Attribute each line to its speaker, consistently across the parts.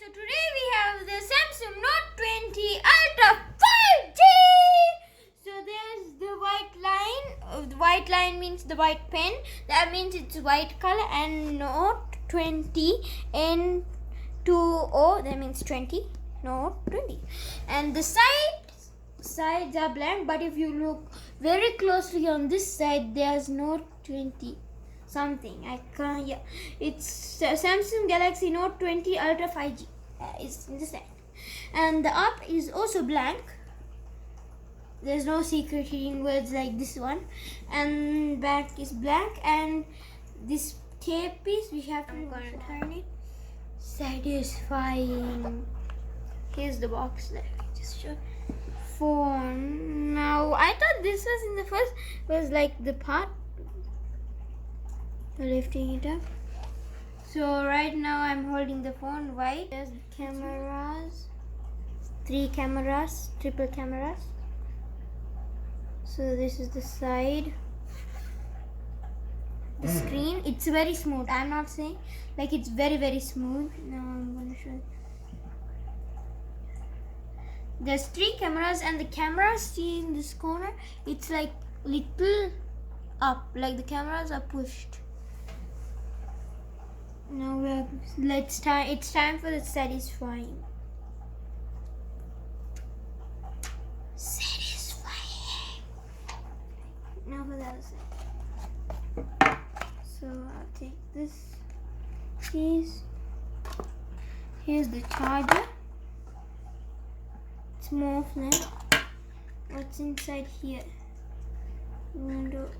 Speaker 1: So today we have the Samsung Note 20 Ultra 5G. So there's the white line. The white line means the white pen. That means it's white color. And Note 20 N20. That means 20. Note 20. And the sides are blank. But if you look very closely on this side, there's Note 20. Something I can't. Yeah, it's Samsung Galaxy Note 20 Ultra 5G. Is in the side, and the up is also blank. There's no secret hidden words like this one, and back is blank. And this tape piece we have to turn it. Satisfying. Here's the box. Let me just show. Phone. Now I thought this was in the first was like the part. Lifting it up. So right now I'm holding the phone white. There's cameras, 3 cameras, triple cameras. So this is the side. The screen, it's very smooth. I'm not saying like it's very smooth. Now I'm going to show you. There's 3 cameras, and the cameras see in this corner, it's like little up, like the cameras are pushed. Now it's time for the satisfying. Now for the other side. So I'll take this piece. Here's the charger. It's more flat. What's inside here?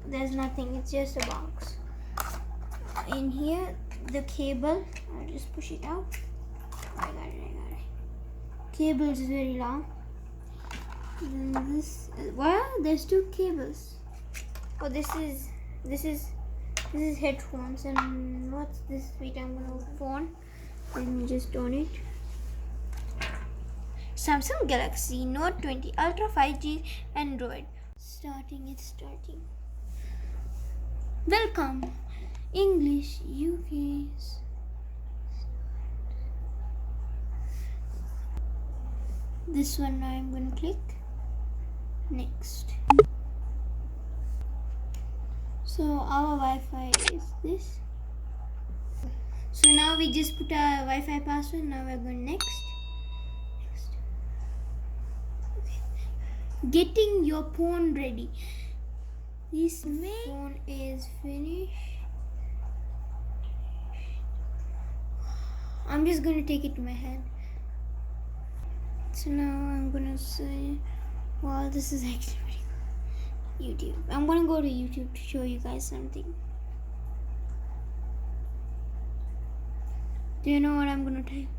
Speaker 1: There's nothing, it's just a box. In here, the cable, I'll just push it out. I got it. Cable is very long. Then this, wow, there's 2 cables. Oh, this is headphones. And what's this? Wait, I'm gonna phone. Let me just on it. Samsung Galaxy Note 20 Ultra 5G Android. It's starting. Welcome. English, UK's. This one now I'm going to click next. So our Wi-Fi is this. So now we just put our Wi-Fi password. Now we're going next. Okay. Getting your phone ready. This phone is finished. I'm just going to take it to my hand. So now I'm going to say, wow, this is actually pretty cool. YouTube. I'm going to go to YouTube to show you guys something. Do you know what I'm going to type?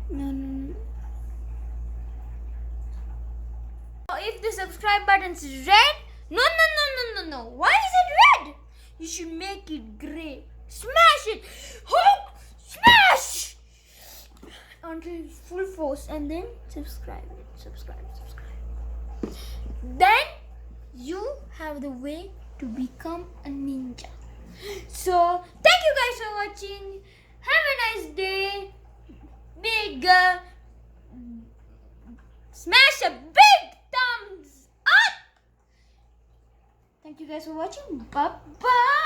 Speaker 1: No. If the subscribe button is red, no. Why is it red? You should make it gray. Smash it! Hulk! Smash! Until full force, and then subscribe. Then you have the way to become a ninja. So thank you guys for watching. Have a nice day. Smash a big thumbs up. Thank you guys for watching. Bye bye.